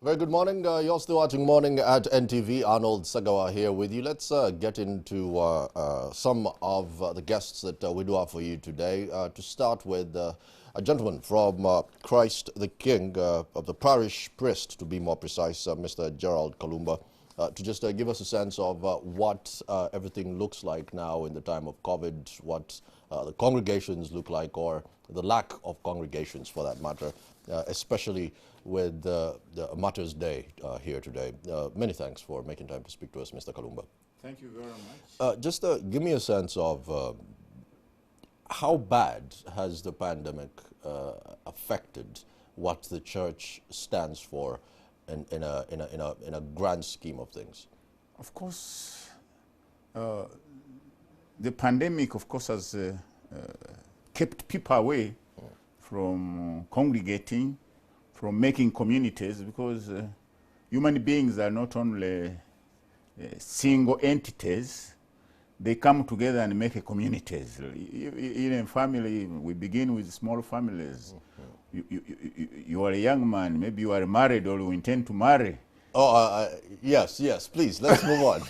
Very good morning. You're still watching Morning at NTV. Arnold Sagawa here with you. Let's get into some of the guests that we do have for you today. To start with, a gentleman from Christ the King, of the parish priest, to be more precise, Mr. Gerald Kalumba, to just give us a sense of what everything looks like now in the time of COVID, what the congregations look like, or the lack of congregations for that matter, especially with the Martyrs Day here today. Many thanks for making time to speak to us, Mr. Kalumba. Thank you very much. Just give me a sense of how bad has the pandemic affected what the church stands for in a grand scheme of things? Of course, the pandemic, of course, has kept people away from congregating, from making communities, because human beings are not only single entities, they come together and make a communities. In a family, we begin with small families. You are a young man, maybe you are married or you intend to marry. Oh, yes, please, let's move on.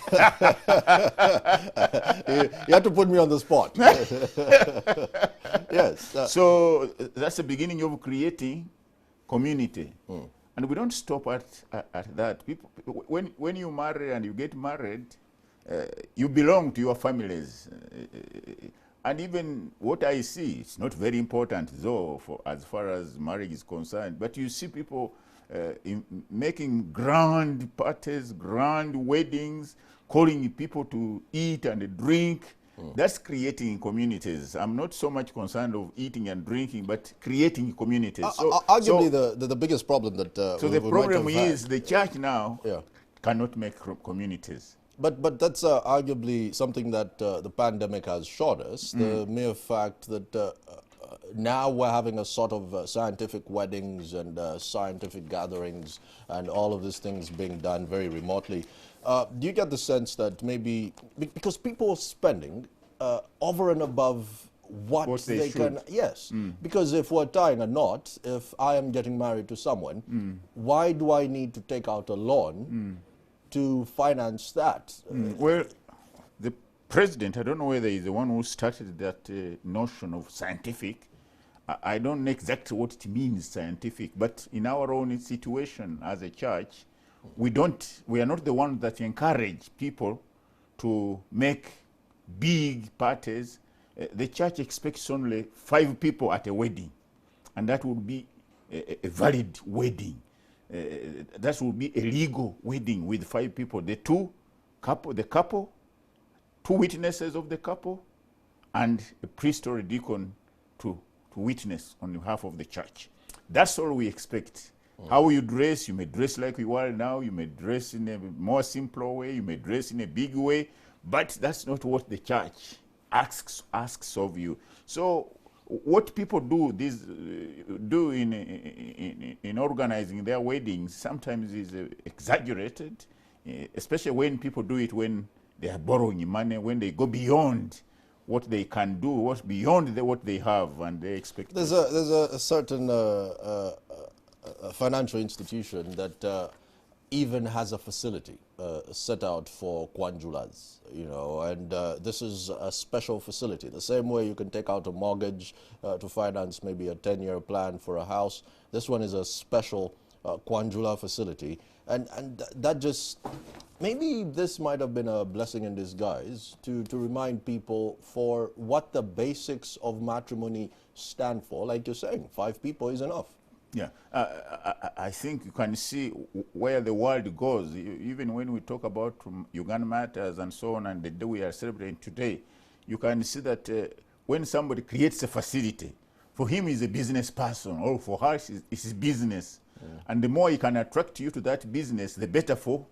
You have to put me on the spot. Yes. So that's the beginning of creating community. And we don't stop at that. People, when you marry and you get married, you belong to your families. And even what I see, it's not very important though, as far as marriage is concerned, but you see people making grand parties, grand weddings, calling people to eat and drink. That's creating communities. I'm not so much concerned of eating and drinking, but creating communities. Arguably, the biggest problem that so the problem is the church now cannot make communities. But that's arguably something that the pandemic has showed us. The mere fact that now we're having a sort of scientific weddings and scientific gatherings and all of these things being done very remotely. Do you get the sense that maybe, because people are spending over and above what they can, yes, because if we're tying a knot, if I am getting married to someone, why do I need to take out a loan to finance that? Well, the president, I don't know whether he's the one who started that notion of scientific. I don't know exactly what it means, scientific, but in our own situation as a church, we are not the ones that encourage people to make big parties. The church expects only 5 people at a wedding, and that would be a valid wedding. That would be a legal wedding with 5 people. The couple, 2 witnesses of the couple, and a priest or a deacon to witness on behalf of the church. That's all we expect. How you dress, you may dress like you are now, you may dress in a more simpler way, you may dress in a big way, but that's not what the church asks of you. So what people do in organizing their weddings sometimes is exaggerated, especially when people do it when they are borrowing money, when they go beyond what they can do, what's beyond what they have, and they expect. There's a certain financial institution that even has a facility set out for kwanjulas, and this is a special facility. The same way you can take out a mortgage to finance maybe a 10-year plan for a house, this one is a special kwanjula facility, and that just, maybe this might have been a blessing in disguise to remind people for what the basics of matrimony stand for. Like you're saying, 5 people is enough. Yeah, I think you can see where the world goes. Even when we talk about Uganda Matters and so on, and the day we are celebrating today, you can see that when somebody creates a facility, for him he's a business person, or for her it's his business. And the more he can attract you to that business, the better for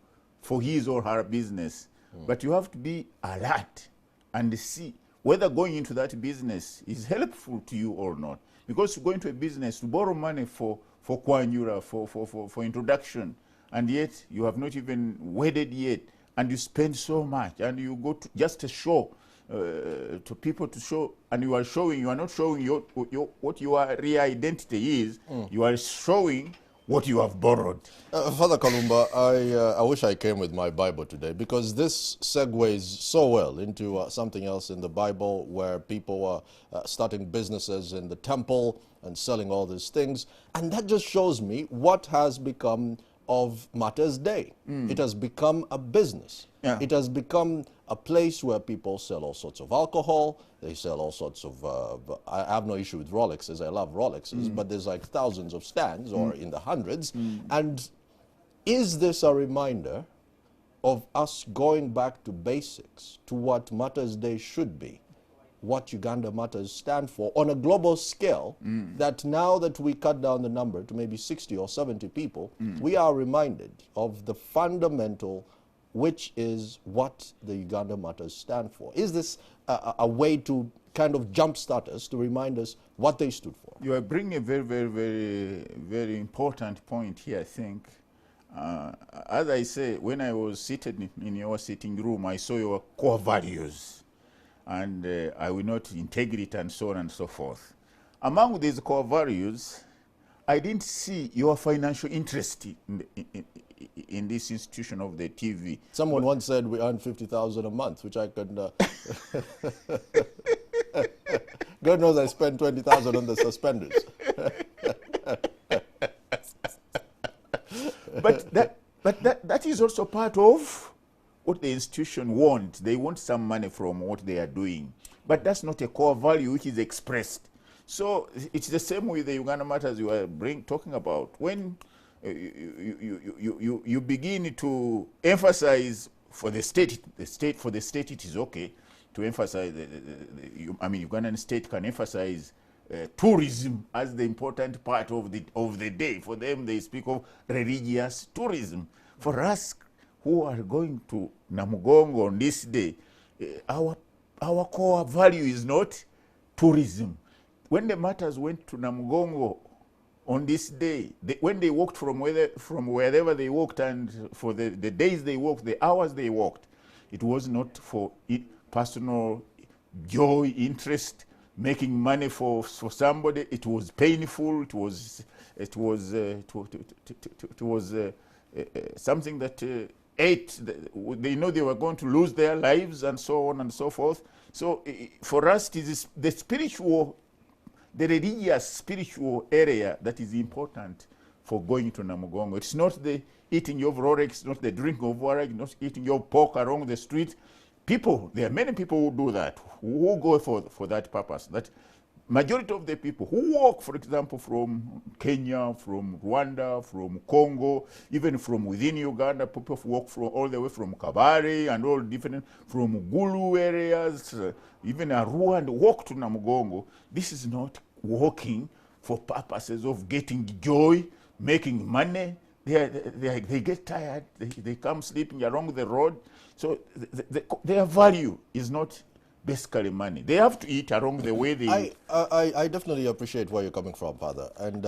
his or her business. But you have to be alert and see whether going into that business is helpful to you or not. Because you go into a business to borrow money for kwanjura, for introduction, and yet you have not even wedded yet, and you spend so much, and you go to just a show to people to show, and you are not showing what your real identity is. You are showing what you have borrowed. Father Kalumba, I wish I came with my Bible today, because this segues so well into something else in the Bible, where people are starting businesses in the temple and selling all these things. And that just shows me what has become of Martyrs Day. It has become a business. Yeah. It has become a place where people sell all sorts of alcohol. They sell all sorts of, I have no issue with Rolexes. I love Rolexes, but there's like thousands of stands, or in the hundreds. And is this a reminder of us going back to basics, to what Martyrs Day should be, what Uganda Matters stand for on a global scale, that now that we cut down the number to maybe 60 or 70 people, we are reminded of the fundamental, which is what the Uganda Matters stand for? Is this a way to kind of jumpstart us, to remind us what they stood for? You are bringing a very, very, very, very important point here, I think. As I say, when I was seated in your sitting room, I saw your core values. And I will not integrity and so on and so forth. Among these core values, I didn't see your financial interest in this institution of the TV. Someone once said we earn 50,000 a month, which I could. God knows I spent 20,000 on the suspenders. But that is also part of what the institution wants. They want some money from what they are doing. But that's not a core value which is expressed. So it's the same with the Uganda Matters you are talking about. When you begin to emphasize for the state it is okay to emphasize, Ugandan state can emphasize tourism as the important part of the day. For them, they speak of religious tourism. For us, who are going to Namugongo on this day, our core value is not tourism. When the Martyrs went to Namugongo on this day, when they walked from wherever they walked, and for the days they walked, the hours they walked, it was not for personal joy, interest, making money for somebody. It was painful. It was something that they know they were going to lose their lives and so on and so forth. So for us, it is the spiritual, the religious spiritual area that is important for going to Namugongo. It's not the eating of Rolex, not the drinking of water, not eating your pork along the street. People, there are many people who do that, who go for that purpose. That majority of the people who walk, for example, from Kenya, from Rwanda, from Congo, even from within Uganda, people walk all the way from Kabare and all different, from Gulu areas, even Arua, and walk to Namugongo. This is not walking for purposes of getting joy, making money. They get tired, they come sleeping along the road. So their value is not basically money. They have to eat along the way they... I definitely appreciate where you're coming from, Father. And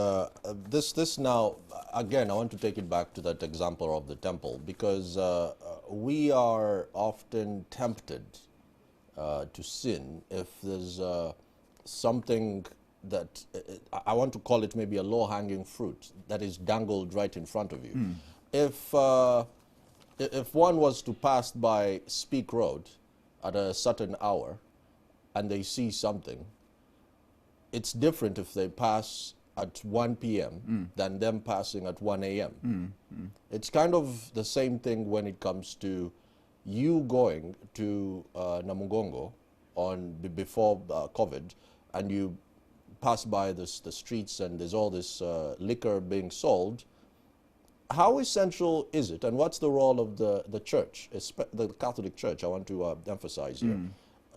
this now, again, I want to take it back to that example of the temple, because we are often tempted to sin if there's something that, I want to call it maybe a low-hanging fruit that is dangled right in front of you. If one was to pass by Speak Road at a certain hour and they see something, it's different if they pass at 1 p.m. than them passing at 1 a.m. It's kind of the same thing when it comes to you going to Namugongo before COVID, and you pass by the streets and there's all this liquor being sold. How essential is it, and what's the role of the church, the Catholic Church, I want to emphasize here,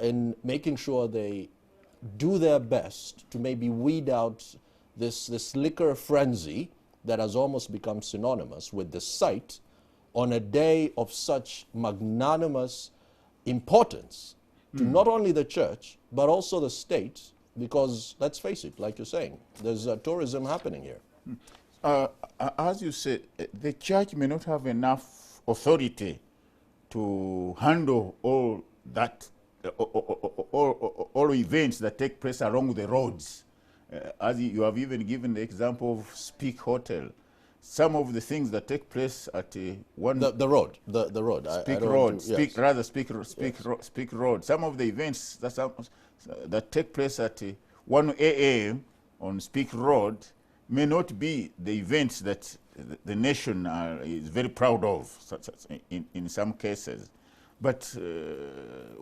in making sure they do their best to maybe weed out this liquor frenzy that has almost become synonymous with the site on a day of such magnanimous importance to not only the church, but also the state, because let's face it, like you're saying, there's tourism happening here. As you said, the church may not have enough authority to handle all that, all events that take place along the roads. As you have even given the example of Speak Hotel. some of the things that take place at one The road, the road. Speak I don't Road, want to- speak yes. rather speak Yes. speak Road. Some of the events that take place at 1 a.m. on Speak Road may not be the events that the nation is very proud of, such as in some cases, but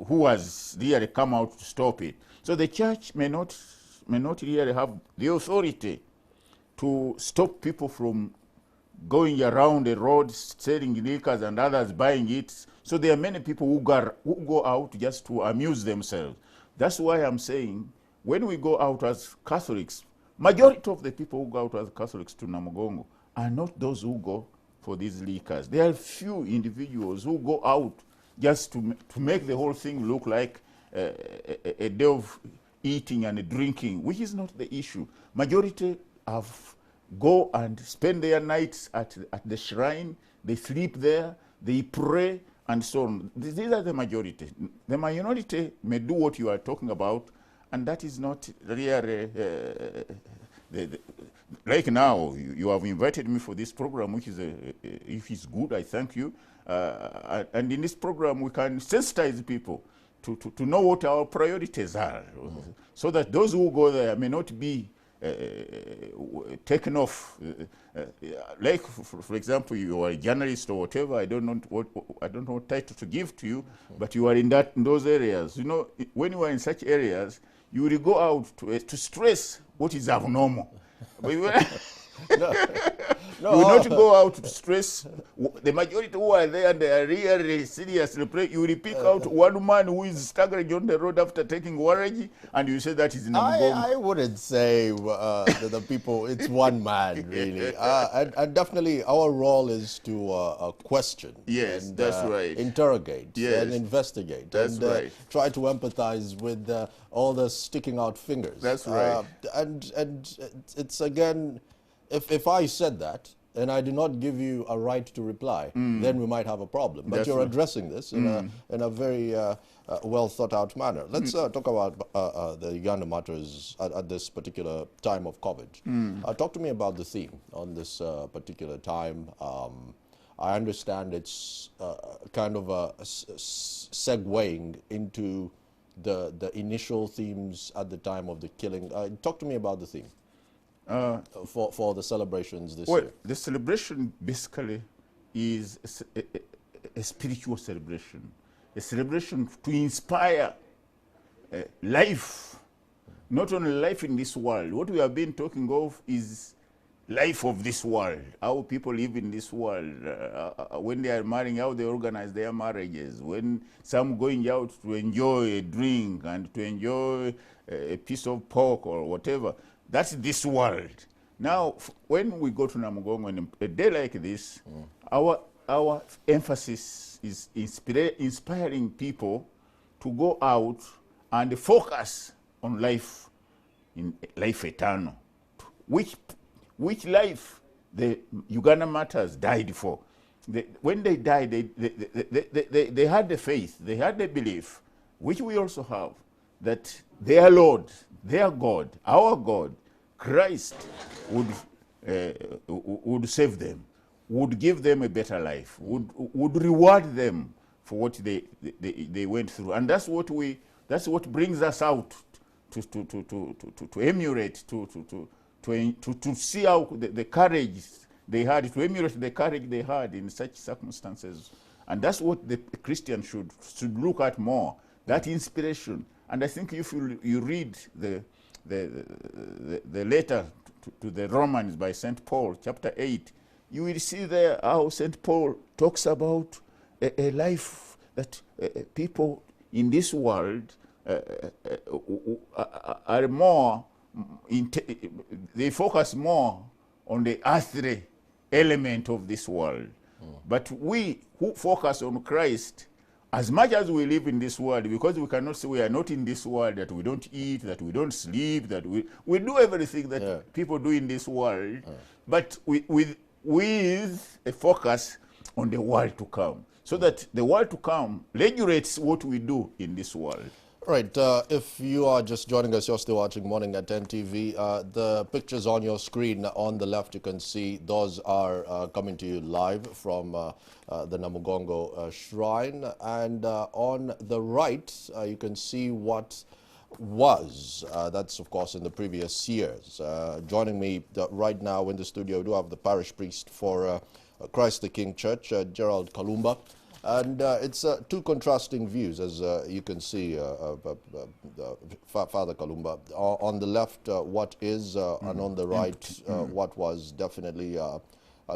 who has really come out to stop it? So the church may not really have the authority to stop people from going around the road selling liquors and others buying it. So there are many people who go out just to amuse themselves. That's why I'm saying when we go out as Catholics, majority of the people who go out as Catholics to Namugongo are not those who go for these liquors. There are few individuals who go out just to make the whole thing look like a day of eating and drinking, which is not the issue. Majority go and spend their nights at the shrine, they sleep there, they pray, and so on. These are the majority. The minority may do what you are talking about, and that is not really... like now, you have invited me for this program, which is, if it's good, I thank you. And in this program, we can sensitize people to know what our priorities are, so that those who go there may not be taken off. Like, for example, you are a journalist or whatever. I don't know what title to give to you, but you are in those areas. You know, when you are in such areas, you will go out to stress what is abnormal. No, you will not go out to stress the majority who are there. They are really seriously praying. You will pick out one man who is staggering on the road after taking waragi, and you say that is Namugongo. I wouldn't say the people, it's one man, really. And definitely our role is to question. Yes, and, that's right. Interrogate Yes. and investigate. That's and right. try to empathize with all the sticking out fingers. That's right. And it's again, if I said that, and I do not give you a right to reply, then we might have a problem. But That's you're right. addressing this in a very well thought out manner. Let's talk about the Uganda Matters at this particular time of COVID. Talk to me about the theme on this particular time. I understand it's kind of segueing into the initial themes at the time of the killing. Talk to me about the theme. For the celebrations this year? The celebration basically is a spiritual celebration, a celebration to inspire life, not only life in this world. What we have been talking of is life of this world, how people live in this world. When they are marrying, how they organize their marriages. When some going out to enjoy a drink and to enjoy a piece of pork or whatever. That's this world. Now, when we go to Namugongo on a day like this, our emphasis is inspiring people to go out and focus on life, in life eternal, which life the Uganda Matters died for. When they died, they had the faith, they had the belief, which we also have, that their Lord, their God, our God, Christ would save them, would give them a better life, would reward them for what they went through, and that's what brings us out to emulate, to see how the courage they had, to emulate the courage they had in such circumstances, and that's what the Christian should look at more, that inspiration. And I think if you read the letter to the Romans by St. Paul, chapter 8, you will see there how St. Paul talks about a life that people in this world are more, they focus more on the earthly element of this world. But we who focus on Christ, as much as we live in this world, because we cannot say we are not in this world, that we don't eat, that we don't sleep, that we do everything that people do in this world, but with a focus on the world to come, so that the world to come regulates what we do in this world. Right, if you are just joining us, you're still watching Morning at NTV. The pictures on your screen on the left, you can see those are coming to you live from the Namugongo Shrine. And on the right, you can see what was. That's, of course, in the previous years. Joining me right now in the studio, we do have the parish priest for Christ the King Church, Gerald Kalumba. And it's two contrasting views, as you can see, Father Kalumba. On the left, what is, and on the right, what was. Definitely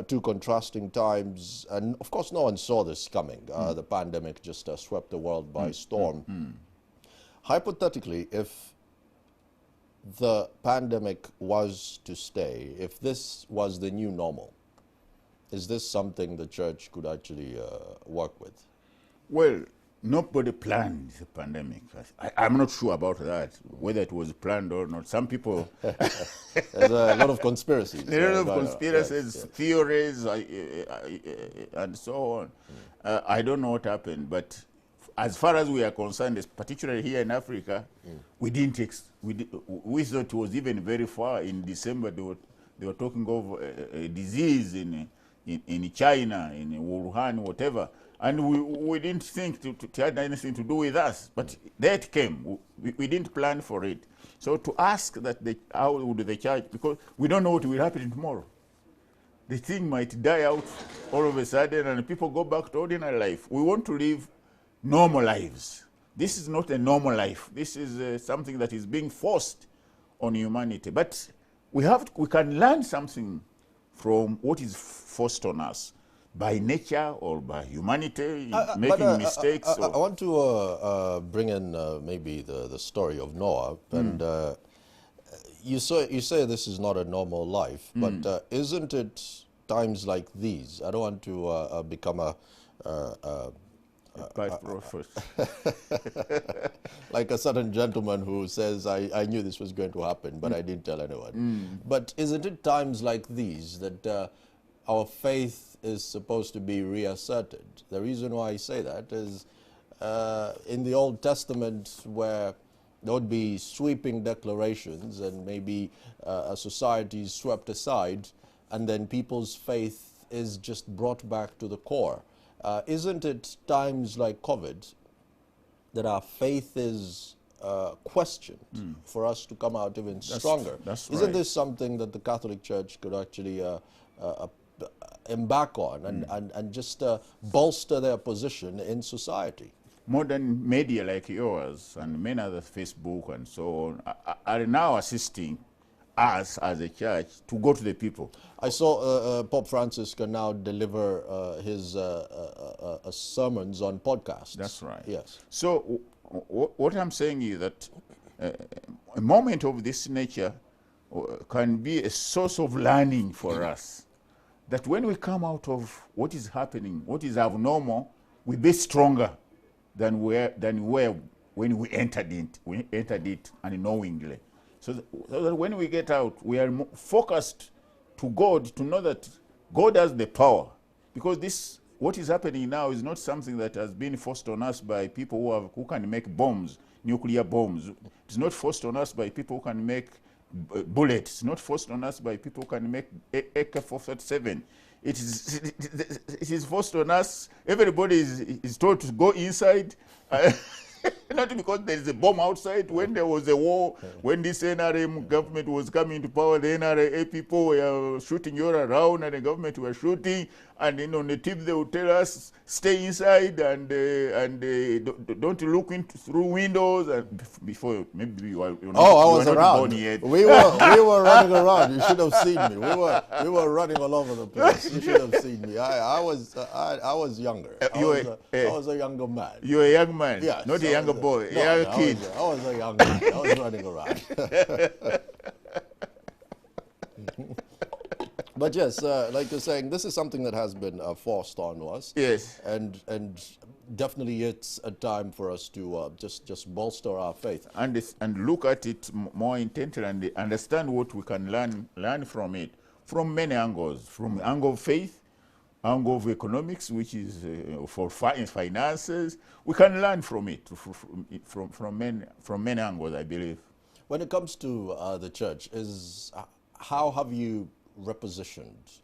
two contrasting times. And, of course, no one saw this coming. The pandemic just swept the world by storm. Hypothetically, if the pandemic was to stay, if this was the new normal, is this something the church could actually work with? Well, nobody planned the pandemic. I'm not sure about that, whether it was planned or not. Some people... There's a lot of conspiracies. There are a lot of conspiracies, yes. Theories, and so on. I don't know what happened, but as far as we are concerned, particularly here in Africa, we thought it was even very far. In December, they were talking of a disease in China, in Wuhan, whatever, and we didn't think it had anything to do with us. But that came. We didn't plan for it. So to ask that how would the church, because we don't know what will happen tomorrow. The thing might die out all of a sudden, and people go back to ordinary life. We want to live normal lives. This is not a normal life. This is something that is being forced on humanity. But we can learn something from what is forced on us by nature or by humanity, making mistakes. I want to bring in maybe the story of Noah. And you say this is not a normal life, but isn't it times like these? I don't want to become a like a certain gentleman who says, I knew this was going to happen, but I didn't tell anyone. But isn't it times like these that our faith is supposed to be reasserted? The reason why I say that is in the Old Testament, where there would be sweeping declarations and maybe a society is swept aside, and then people's faith is just brought back to the core. Isn't it times like COVID that our faith is questioned for us to come out even stronger? That's Isn't right. this something that the Catholic Church could actually embark on and just bolster their position in society? Modern media like yours and many other, Facebook and so on, are now assisting us as a church to go to the people. I saw Pope Francis can now deliver his sermons on podcasts. That's right. Yes. So what I'm saying is that a moment of this nature can be a source of learning for us. That when we come out of what is happening, what is abnormal, we be stronger than we were when we entered it unknowingly. So that when we get out, we are focused to God, to know that God has the power. Because what is happening now is not something that has been forced on us by people who can make bombs, nuclear bombs. It's not forced on us by people who can make bullets. It's not forced on us by people who can make AK-47. It is forced on us. Everybody is told to go inside. Not because there is a bomb outside. When there was a war, when this NRM government was coming to power, the NRA people were shooting all around, and the government were shooting. And then on the tip, they would tell us, stay inside and don't look through windows. And before, maybe you were not born yet. We were running around. You should have seen me. We were running all over the place. You should have seen me. I was younger. I was a younger man. You were a young man, yes, not a younger boy, no, a young kid. I was a young man. I was running around. But yes, like you're saying, this is something that has been forced on us. Yes. And definitely it's a time for us to just bolster our faith. And look at it more intently and understand what we can learn from it, from many angles, from the angle of faith, angle of economics, which is for finances. We can learn from it, from many angles, I believe. When it comes to the church, how have you repositioned,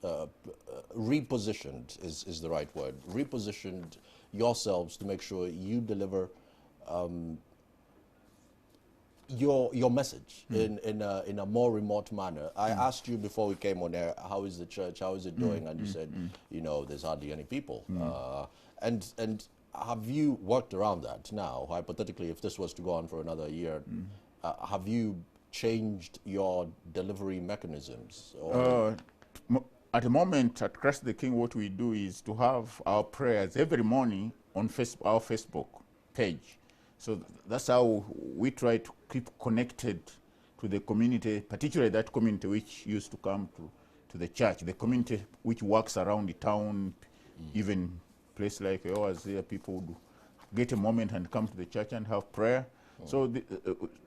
repositioned is the right word, repositioned yourselves to make sure you deliver your message in a more remote manner? I asked you before we came on air, how is the church, how is it doing? And you said, you know, there's hardly any people. And have you worked around that now? Hypothetically, if this was to go on for another year, have you changed your delivery mechanisms? At the moment, at Christ the King, what we do is to have our prayers every morning on our Facebook page. So that's how we try to keep connected to the community, particularly that community which used to come to the church, the community which works around the town, even place like ours here, people would get a moment and come to the church and have prayer. So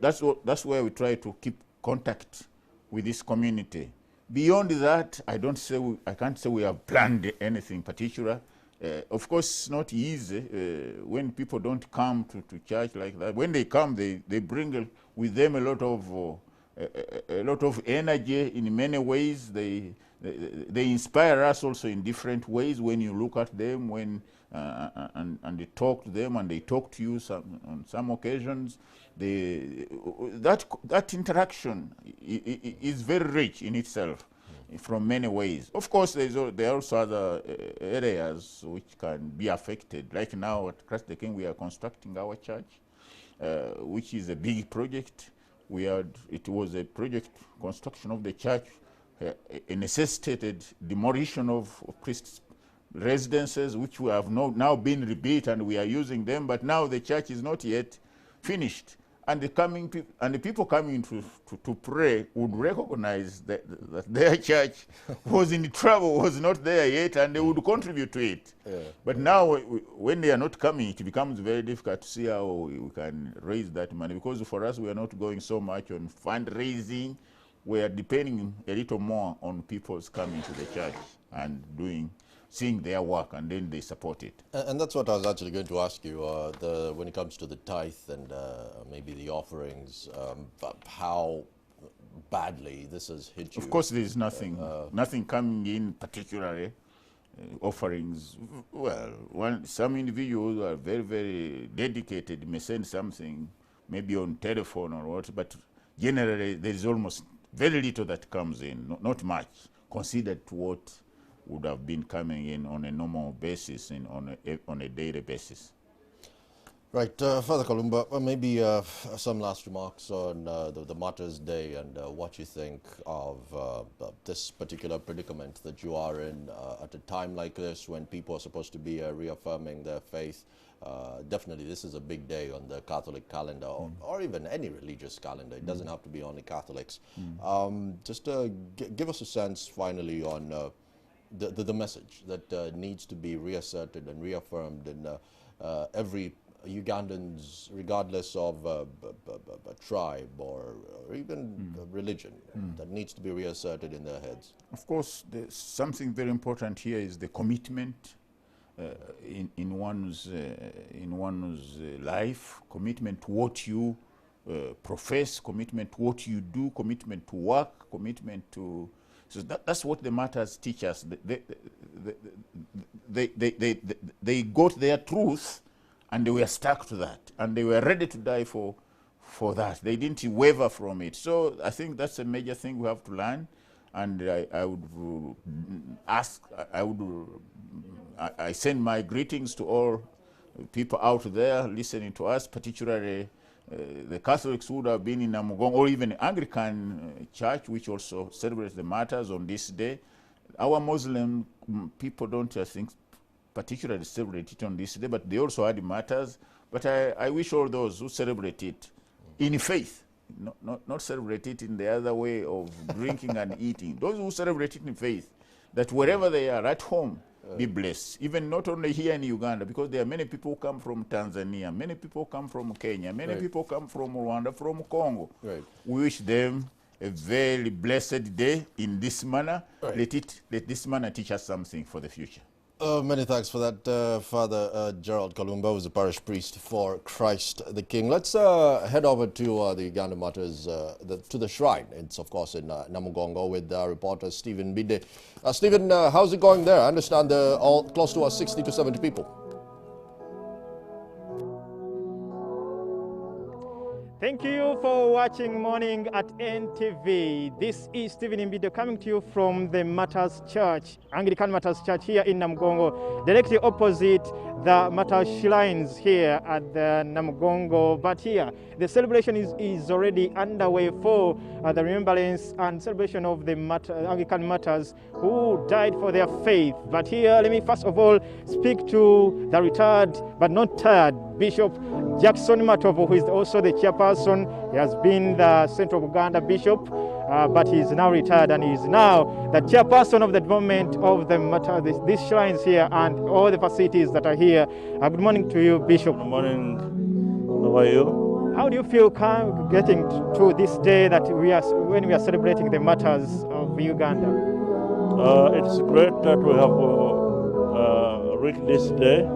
that's where we try to keep contact with this community. Beyond that, I can't say we have planned anything particular. Of course, it's not easy when people don't come to church like that. When they come, they bring with them a lot of energy in many ways. They inspire us also in different ways. When you look at them, and they talk to them, and they talk to you on some occasions, that interaction is very rich in itself from many ways. Of course, there are also other areas which can be affected. Like now at Christ the King, we are constructing our church, which is a big project. It was a project, construction of the church, necessitated demolition of Christ's residences, which we have now been rebuilt, and we are using them, but now the church is not yet finished. And the people coming to pray would recognize that their church was in trouble, was not there yet, and they would contribute to it. Yeah. But now, when they are not coming, it becomes very difficult to see how we can raise that money, because for us, we are not going so much on fundraising. We are depending a little more on people's coming to the church and seeing their work, and then they support it. And that's what I was actually going to ask you, when it comes to the tithe and maybe the offerings, how badly this has hit you. Of course, there is nothing coming in particularly. Offerings, well, some individuals are very, very dedicated, may send something, maybe on telephone or what, but generally there is almost very little that comes in, not much, considered to what would have been coming in on a normal basis, on a daily basis. Right, Father Kalumba, maybe some last remarks on the Martyrs Day and what you think of this particular predicament that you are in at a time like this when people are supposed to be reaffirming their faith. Definitely this is a big day on the Catholic calendar, or even any religious calendar. It doesn't have to be only Catholics. Just give us a sense finally on the message that needs to be reasserted and reaffirmed in every Ugandans, regardless of a tribe or even religion, that needs to be reasserted in their heads. Of course, something very important here is the commitment in one's life, commitment to what you profess, commitment to what you do, commitment to work, commitment to. So that's what the Martyrs teach us. They got their truth, and they were stuck to that, and they were ready to die for that. They didn't waver from it. So I think that's a major thing we have to learn, and I send my greetings to all people out there listening to us, particularly the Catholics would have been in Namugongo, or even Anglican Church, which also celebrates the Martyrs on this day. Our Muslim people don't, I think, particularly celebrate it on this day, but they also had Martyrs. But I wish all those who celebrate it in faith, not celebrate it in the other way of drinking and eating. Those who celebrate it in faith, that wherever they are at home, be blessed. Even not only here in Uganda, because there are many people who come from Tanzania, many people come from Kenya, many people come from Rwanda, from Congo. We wish them a very blessed day in this manner. Let this manner teach us something for the future. Many thanks for that, Father Gerald Kalumba, who's the parish priest for Christ the King. Let's head over to the Uganda Matters, to the shrine. It's, of course, in Namugongo with reporter Stephen Bide. Stephen, how's it going there? I understand all close to 60 to 70 people. Thank you for watching Morning at NTV. This is Stephen Mbido coming to you from the Martyrs Church, Anglican Martyrs Church here in Namugongo, directly opposite the Martyrs shrines here at the Namugongo. But here, the celebration is already underway for the remembrance and celebration of the Anglican Martyrs who died for their faith. But here, let me first of all speak to the retired but not tired Bishop Jackson Matovo, who is also the chairperson. He has been the Central Uganda Bishop, but he is now retired and he is now the chairperson of the development of these shrines here and all the facilities that are here. Good morning to you, Bishop. Good morning. How are you? How do you feel getting to this day that when we are celebrating the Martyrs of Uganda? It's great that we have reached this day.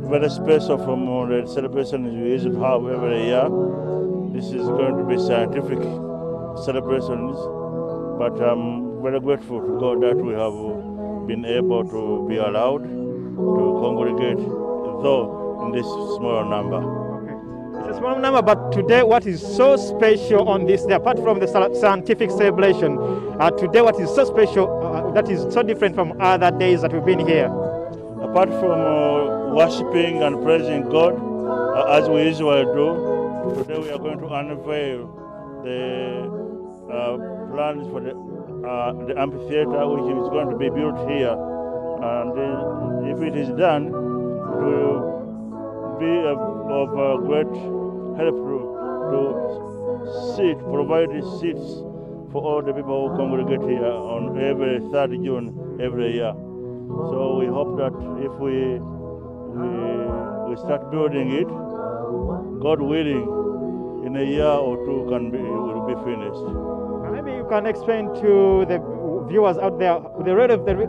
Very special from the celebration we usually have every year. This is going to be scientific celebrations, but I'm very grateful to God that we have been able to be allowed to congregate, though in this small number. Okay. It's a small number, but today what is so special on this day, apart from the scientific celebration, today what is so special, that is so different from other days that we've been here? Apart from worshipping and praising God, as we usually do, today we are going to unveil the plans for the amphitheater, which is going to be built here. And if it is done, it will be of great help to provide seats for all the people who congregate here on every 3rd June every year. So we hope that if we start building it, God willing, in a year or two will be finished. Maybe you can explain to the viewers out there the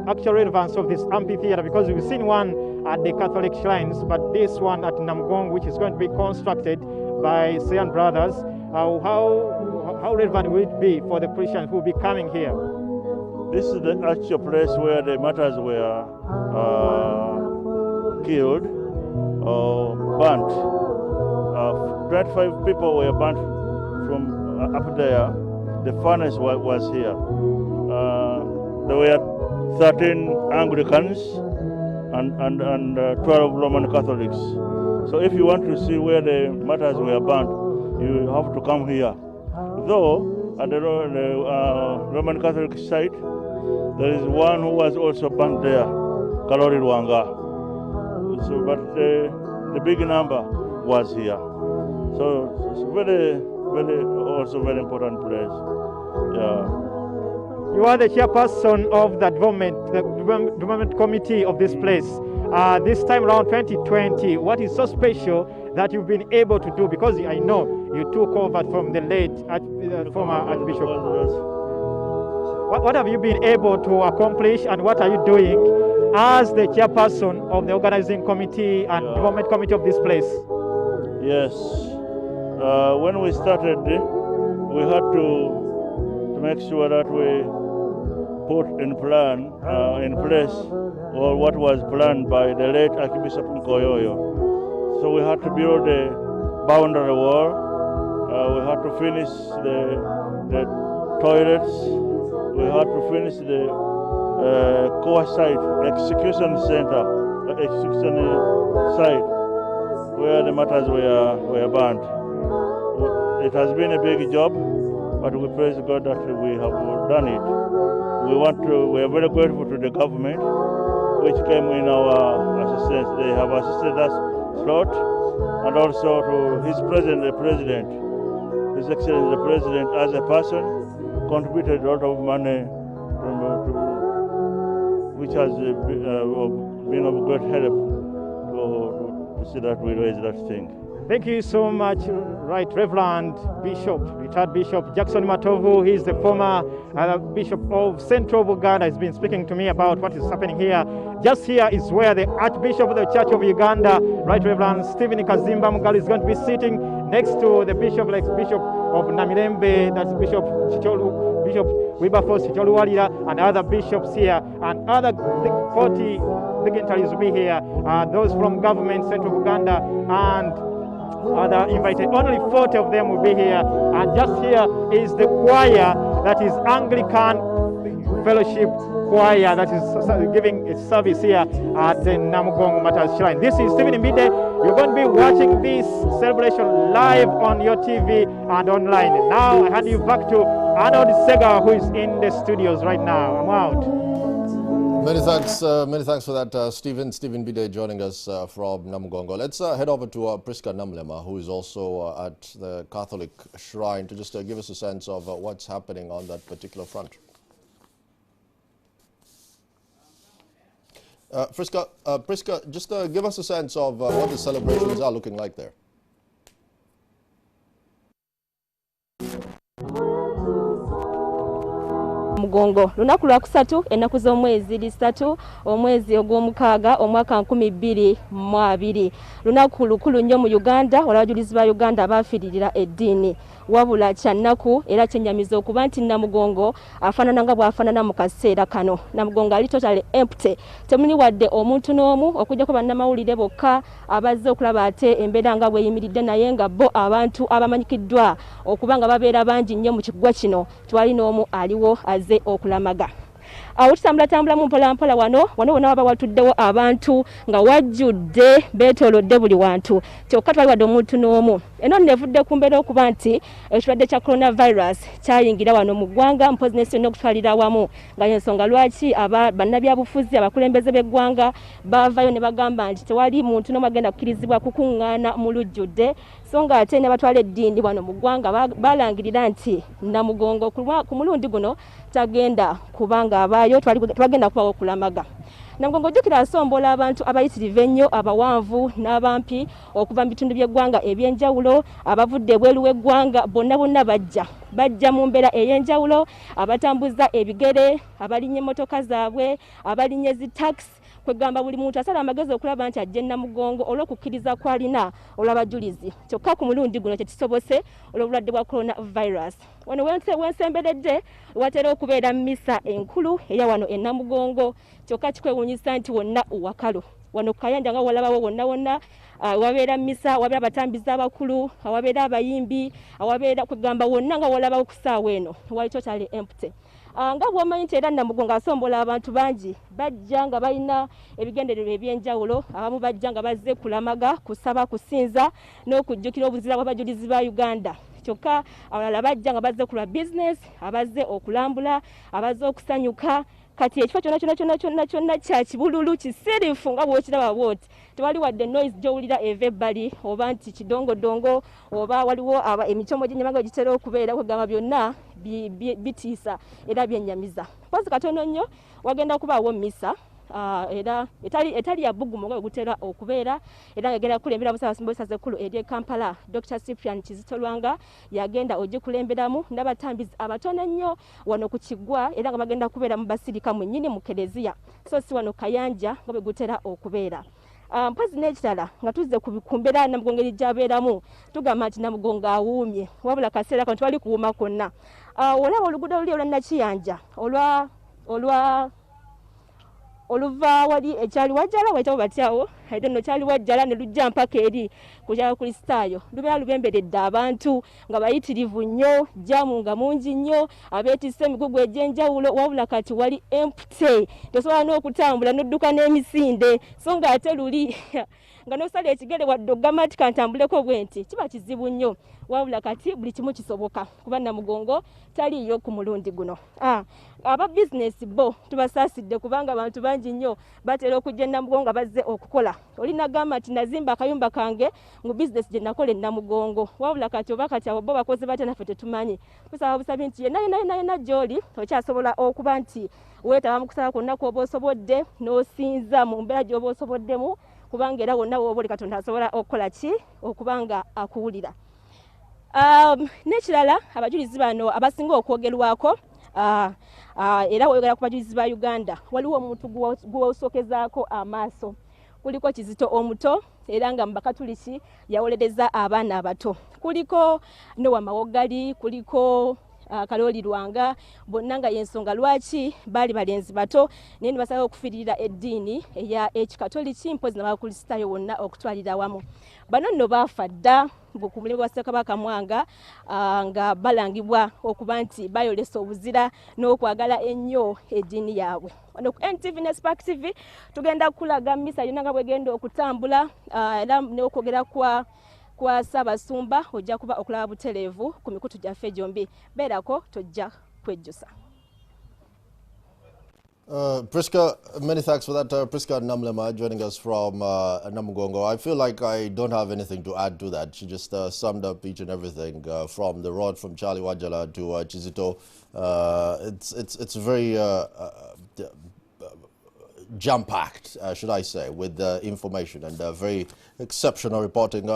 actual relevance of this amphitheater, because we've seen one at the Catholic shrines, but this one at Namgong, which is going to be constructed by Sayan Brothers, how relevant will it be for the Christians who will be coming here? This is the actual place where the martyrs were killed or burnt. 25 people were burnt from up there. The furnace was here. There were 13 Anglicans and 12 Roman Catholics. So if you want to see where the martyrs were burnt, you have to come here. Though at the Roman Catholic site, there is one who was also burnt there, Kalori Luanga. So, but the big number was here. So it's also very important place. Yeah. You are the chairperson of the development committee of this place. This time around 2020, what is so special that you've been able to do? Because I know you took over from the late former Archbishop. What have you been able to accomplish, and what are you doing as the chairperson of the organizing committee and development committee of this place? Yes. When we started, we had to make sure that we put in place or what was planned by the late Archbishop Nkoyoyo. So we had to build a boundary wall. We had to finish the toilets. We had to finish the core site, execution site, where the martyrs were burned. It has been a big job, but we praise God that we have done it. We are very grateful to the government, which came in our assistance. They have assisted us a lot, and also to His Excellency the President, as a person, contributed a lot of money, which has been of great help to see that we raise that thing. Thank you so much, Right Reverend Bishop, retired Bishop Jackson Matovu. He's the former Bishop of Central Uganda. He's been speaking to me about what is happening here. Just here is where the Archbishop of the Church of Uganda, Right Reverend Stephen Kazimba Mugalu, is going to be sitting next to the Bishop, like Bishop of Namirembe, that's Bishop Chicholu, Bishop Wilberforce Chicholuwalira, and other bishops here, and other 40 dignitaries will be here, those from government, Central Uganda, and other invited. Only 40 of them will be here, and just here is the choir, that is Anglican Fellowship Choir, that is giving its service here at the Namugongo Matters Shrine. This is Stephen Mbide. You're going to be watching this celebration live on your TV and online. Now I hand you back to Arnold Sega, who is in the studios right now. I'm out. Many thanks for that, Stephen Bide joining us from Namugongo. Let's head over to Priska Namlema, who is also at the Catholic Shrine, to just give us a sense of what's happening on that particular front. Priska, just give us a sense of what the celebrations are looking like there. Mugongo lunaku lwa kusatu ennaku z'omwezi lisatu omwezi ogw'omukaaga omwaka 2022 lunaku lukulu nnyo mu Uganda olw'abajulizi ba Uganda abafiiririra eddiini wabula kyannaku era kyennyamiza okuba nti Namugongo afaanana nga bw'afaanana mu kaseera kano. Namugongo ali totally empty, temuli wadde omuntu n'omu okujjako bannamawulire bokka abazze okulaba ate embeera nga bw'eyimiridde, naye nga bo abantu abamanyikiddwa okuba nga babeera bangi nnyo mu kiggwa kino twali n'omu aliwo azze okulamaga. Awo tutambula mu mpola wano wonna waba watuddewo abantu nga wajjudde beetoolodde buli wantu, kyokka twali wadde omuntu n'omu. Eno nevudde ku mbeera okuba nti ekirwadde kya coronavirus kyayingira wano mu ggwanga, mpozi n'ensi yonna okutwalira awamu, nga y'ensonga lwaki bannabyabufuzi abakulembeze b'eggwanga baavayo ne bagamba nti tewali muntu n'omu agenda kukkirizibwa kukuŋŋaana mu lujjudde, so nga ate ne batwala eddiini wano mu ggwanga balangirira nti Namugongo ku mulundi guno tagenda kubanga abaayo twagenda kubawo okulamaga. Namugongo jjukira asombola abantu abayitirivu ennyo, abawanvu n'abampi okuva mu bitundu by'eggwanga ebyenjawulo, abavudde ebweru w'eggwanga bonna bajja mu mbeera ey'enjawulo, abatambuza ebigere, abalinnya emmotoka zaabwe, abalinnya zi-taxi, kwegamba buli muntu asala amagezi okulaba nti ajja Namugongo olw'okukkiriza kwalina olw'abajulizi. Kyokka ku mulundi guno kyekisobose olw'obulwadde bwa coronavirus. Wano wensemberedde watera okubeera mmisa enkulu eya wano e Namugongo, kyokka kikwewuunyisa nti wonna wakalu. Wano Kayanja nga walabawo wonna wabeera mmisa, wabeera abatambizi abakulu, wabeera abayimbi, wabeera kwegamba wonna nga walabawo ku ssaawa eno wali totally empty. Nga bw'omanyi nti era Namugongo asombola abantu bangi bajja nga balina ebigendererwa ebyenjawulo, abamu bajja nga bazze kulamaga, kusaba, kusinza n'okujjukira obuzira bw'abajulizi ba Uganda. Kyokka abalala bajja nga bazze kulwa business, abazze okulambula, abazze okusanyuka. Kati ekifo kyonna kya kibululu kisirifu nga bw'okiraba bw'oti. Tewali wadde noise gy'owulira eva ebbali oba nti kidongodongo oba waliwo emicomo gy'ennyamaga gitera okubeera, kwegamba byonna bitiisa era byennyamiza. Mpozi katono nnyo wagenda kubaawo mmisa era etali ya bbugumu nga gutera okubeera, era ng'egenda kukulembera Busaabasimba w'essaza ekkulu ery'e Kampala, Dr. Cyprian Kizito Lwanga yagenda ogikulemberamu n'abatambizi abatono ennyo wano ku kiggwa, era nga bagenda kubeera mu basirika mwennyini mu Kereziya, so si wano Kayanja nga bwe gutera okubeera. Mpozi n'ekirala nga tuzze ku mbeera Namugongo eri gy'abeeramu, tugamba nti Namugongo awuumye, wabula kaseera kano twali kuwuuma kwonna. Olaba oluguudo luli olwa Nakiyanja oluva wali ekyali wajjala wayitawo batyawo ate nno kyali wajjala ne lujja mpaka eri ku kya Kristaayo, lubeera lubemberedde abantu nga bayitirivu nnyo, jamu nga mungi nnyo, abeetisse emigugu egy'enjawulo, wabula kati wali empty, tosobola n'okutambula n'odduka n'emisinde, so nga ate luli nga n'osala ekigere wadde ogamatika ntambuleko bwe nti kiba kizibu nnyo, wabula kati buli kimu kisoboka kuba Namugongo taliyo ku mulundi guno. Aba business bo tubasaasidde kubanga abantu bangi nnyo batera okujja Namugongo bazze okukola. Oli nagamba nti nazimba akayumba kange mu business gye nakola e Namugongo, wabula kati oba kati abo bo bakoze batya naffe tetumanyi. Tusaba busabi nti yenna gy'oli okyasobola okuba nti weetaba mu kusaba kwonna kw'oba osobodde n'osinza mu mbeera gy'oba osoboddemu kubanga era wonna wooba oli Katonda asobola okukola ki okubanga akuwulira. N'ekirala abajulizi bano abasinga okwogerwako era woyogera ku bajulizi ba Uganda waliwo omuntu gw'osookezaako amaaso. Kuliko Kizito omuto era nga mu Bakatuliki yawolereza abaana abato. Kuliko Nowa Mawogali, kuliko Kalooli Lwanga, bonna nga y'ensonga lwaki baali balenzi bato naye ne basalawo okufiirira eddiini eya Ekikatoliki mpozi n'Abakristaayo wonna okutwalira wamu. Bano nno baafa dda ku mulimu gwa Ssekabaka Mwanga nga balangibwa okuba nti bayolesa obuzira n'okwagala ennyo eddiini yaabwe. Wano ku NTV ne Spark TV tugenda kulaga misa yonna nga bwegenda okutambula era n'okwogera kwa Ssaabasumba ojja kuba okulaba butereevu ku mikutu gyaffe gyombi. Beerako tojja kwejjusa. Priska, many thanks for that. Priska Namlema joining us from Namugongo. I feel like I don't have anything to add to that. She just summed up each and everything from the road from Charlie Wajala to Kizito. It's very jam-packed, should I say, with information and very exceptional reporting.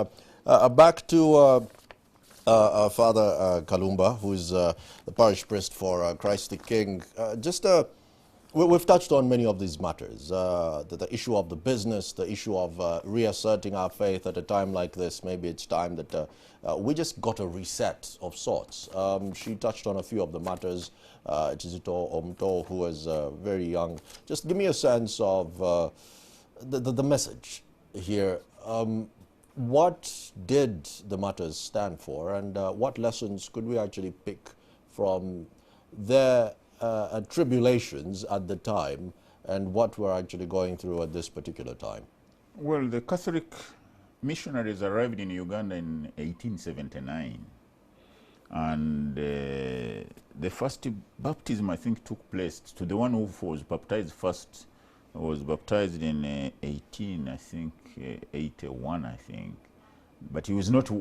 Back to Father Kalumba, who is the parish priest for Christ the King. We've touched on many of these matters, the issue of the business, the issue of reasserting our faith at a time like this. Maybe it's time that we just got a reset of sorts. She touched on a few of the matters. Chizito Omto, who is very young. Just give me a sense of the message here. What did the Martyrs stand for, and what lessons could we actually pick from their tribulations at the time and what we're actually going through at this particular time? Well, the Catholic missionaries arrived in Uganda in 1879, and the first baptism, I think, took place to the one who was baptized first. Was baptized in 81, I think, but he was not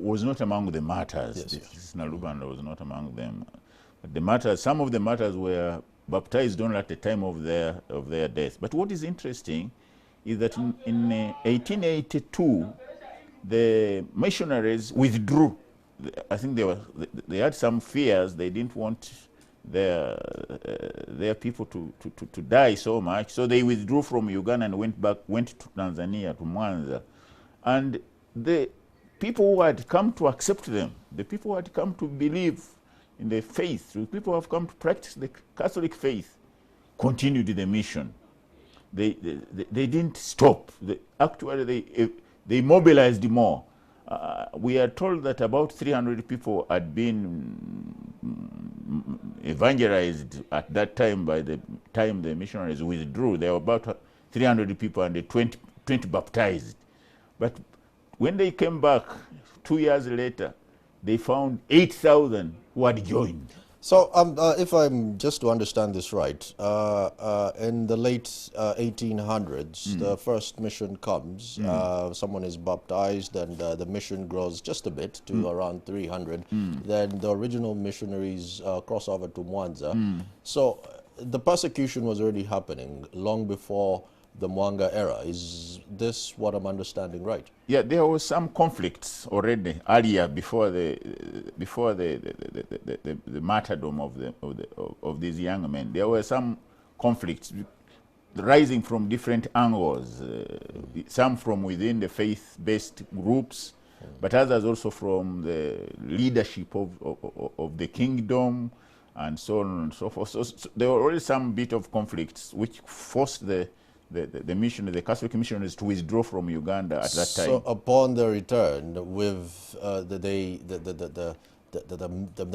among the martyrs. Yes. Nalubanda was not among them. But the martyrs, some of the martyrs were baptized only at the time of their death. But what is interesting is that in 1882, the missionaries withdrew. I think they had some fears. They didn't want their people to die so much, so they withdrew from Uganda and went to Tanzania, to Mwanza. And the people who had come to accept them, the people who had come to believe in the faith, the people who have come to practice the Catholic faith, continued the mission. They didn't stop. Actually, they mobilized more. We are told that about 300 people had been evangelized at that time. By the time the missionaries withdrew, there were about 300 people and 20 baptized. But when they came back 2 years later, they found 8,000 who had joined. So if I'm just to understand this right, in the late 1800s, the first mission comes, someone is baptized, and the mission grows just a bit to around 300. Then the original missionaries cross over to Mwanza. So the persecution was already happening long before the Mwanga era. Is this what I'm understanding right? Yeah, there was some conflicts already earlier before the martyrdom of these young men. There were some conflicts rising from different angles, some from within the faith-based groups, but others also from the leadership of the kingdom, and so on and so forth. So there were already some bit of conflicts which forced the Catholic missionaries to withdraw from Uganda at that time. So upon their return, with the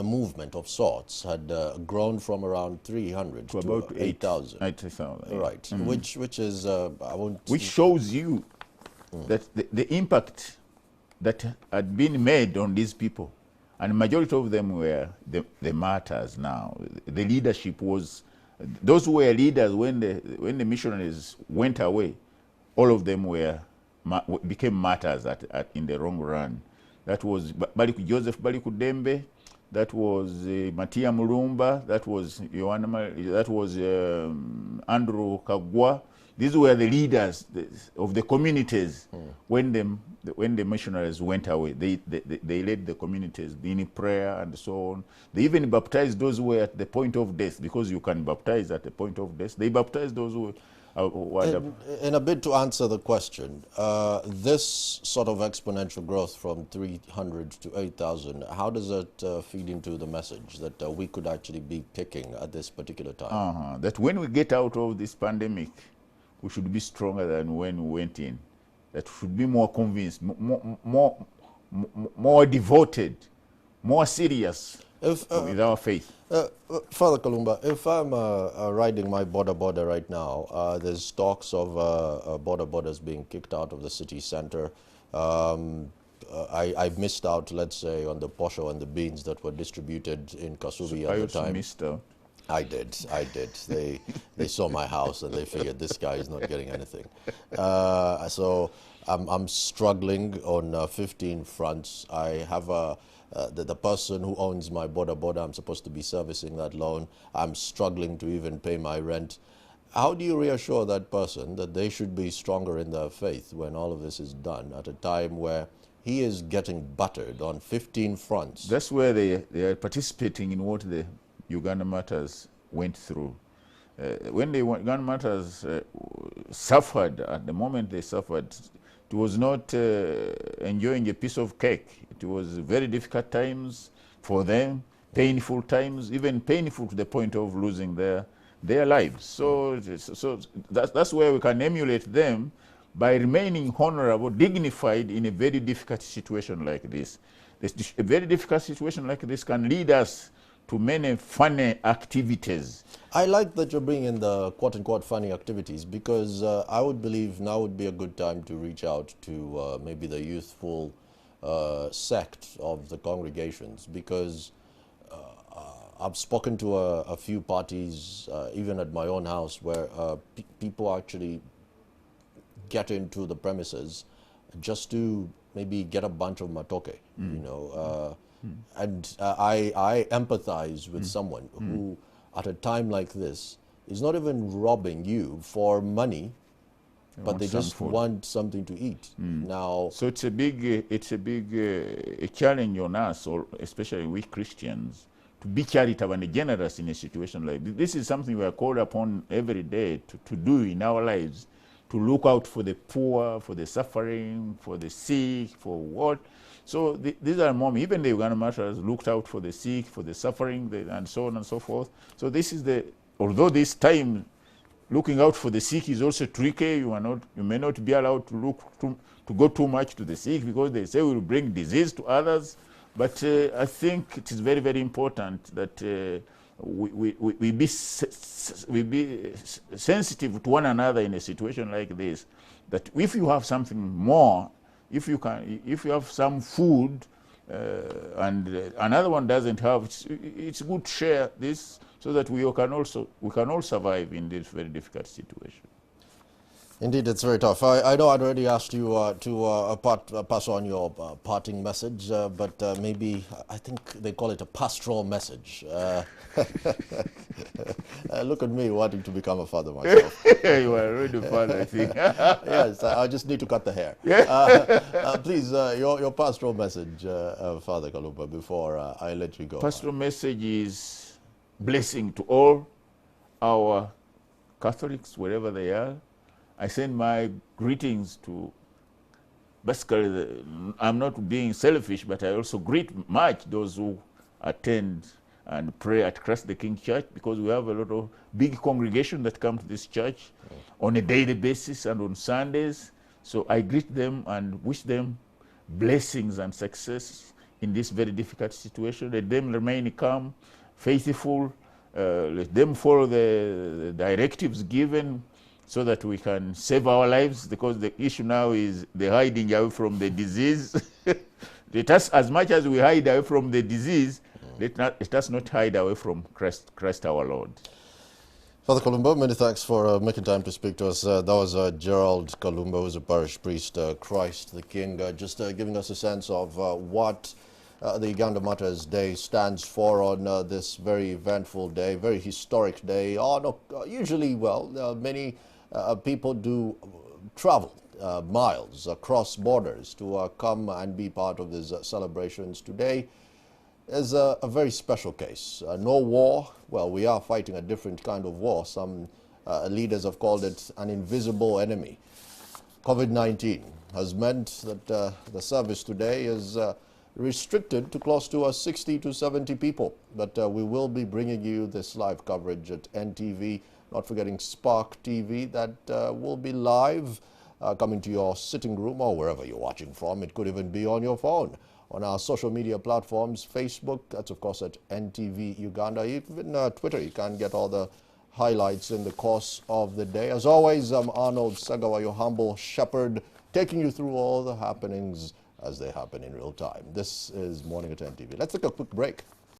movement of sorts had grown from around 300 to about 8,000. 8,000. Right, which is which shows you that the impact that had been made on these people, and the majority of them were the martyrs. Now the leadership was. Those who were leaders when the missionaries went away, all of them became martyrs in the long run. That was Joseph Baliku Dembe, that was Matia Mulumba, that was Andrew Kagwa. these were the leaders of the communities when the missionaries went away. They led the communities in prayer and so on. They even baptized those who were at the point of death, because you can baptize at the point of death. They baptized those who in a bid to answer the question, this sort of exponential growth from 300 to 8,000, how does it feed into the message that we could actually be picking at this particular time? That when we get out of this pandemic, we should be stronger than when we went in. That we should be more convinced, more devoted, more serious with our faith. Father Kalumba, if I'm riding my border right now, there's talks of borders being kicked out of the city center. I missed out, let's say, on the posho and the beans that were distributed in Kasubi at the time. I missed out. I did. They saw my house and they figured this guy is not getting anything. So I'm struggling on 15 fronts. I have the person who owns my border, I'm supposed to be servicing that loan. I'm struggling to even pay my rent. How do you reassure that person that they should be stronger in their faith when all of this is done at a time where he is getting buttered on 15 fronts? That's where they are participating in what the Uganda Matters went through. When the Uganda Matters suffered, at the moment they suffered, it was not enjoying a piece of cake. It was very difficult times for them, painful times, even painful to the point of losing their lives. So that's where we can emulate them by remaining honorable, dignified in a very difficult situation like this. A very difficult situation like this can lead us to many funny activities. I like that you're bringing in the quote-unquote funny activities, because I would believe now would be a good time to reach out to maybe the youthful sect of the congregations, because I've spoken to a few parties, even at my own house, where people actually get into the premises just to maybe get a bunch of matoke, you know. And I empathize with someone who, at a time like this, is not even robbing you for money, but they just want something to eat. Now, so it's a big challenge on us, or especially we Christians, to be charitable and generous in a situation like this. This is something we are called upon every day to do in our lives, to look out for the poor, for the suffering, for the sick, for what. So these are moments. Even the Uganda Matters looked out for the sick, for the suffering, and so on and so forth. So this is although this time looking out for the sick is also tricky. You may not be allowed to go too much to the sick, because they say we will bring disease to others. But I think it is very, very important that we be sensitive to one another in a situation like this. That if you have something more, if you have some food and another one doesn't have, it's good to share this so that we can all survive in this very difficult situation. Indeed, it's very tough. I know I'd already asked you to pass on your parting message, but maybe I think they call it a pastoral message. Look at me wanting to become a father myself. You are already a father, I think. Yes, I just need to cut the hair. Please, your pastoral message, Father Kalumba, before I let you go. Pastoral message is blessing to all our Catholics, wherever they are. I send my greetings to, basically, I'm not being selfish, but I also greet much those who attend and pray at Christ the King Church, because we have a lot of big congregation that come to this church on a daily basis and on Sundays. So I greet them and wish them blessings and success in this very difficult situation. Let them remain calm, faithful, let them follow the directives given, so that we can save our lives, because the issue now is the hiding away from the disease. As much as we hide away from the disease, let us not hide away from Christ our Lord. Father Kalumba, many thanks for making time to speak to us. That was Gerald Kalumba, who's a parish priest, Christ the King, just giving us a sense of what the Uganda Matters Day stands for on this very eventful day, very historic day. Usually, many people do travel miles across borders to come and be part of these celebrations. Today is a very special case. No war. Well, we are fighting a different kind of war. Some leaders have called it an invisible enemy. COVID-19 has meant that the service today is restricted to close to 60 to 70 people. But we will be bringing you this live coverage at NTV, not forgetting Spark TV, that will be live, coming to your sitting room or wherever you're watching from. It could even be on your phone. On our social media platforms, Facebook, that's of course at NTV Uganda, even Twitter, you can get all the highlights in the course of the day. As always, I'm Arnold Sagawa, your humble shepherd, taking you through all the happenings as they happen in real time. This is Morning at NTV. Let's take a quick break.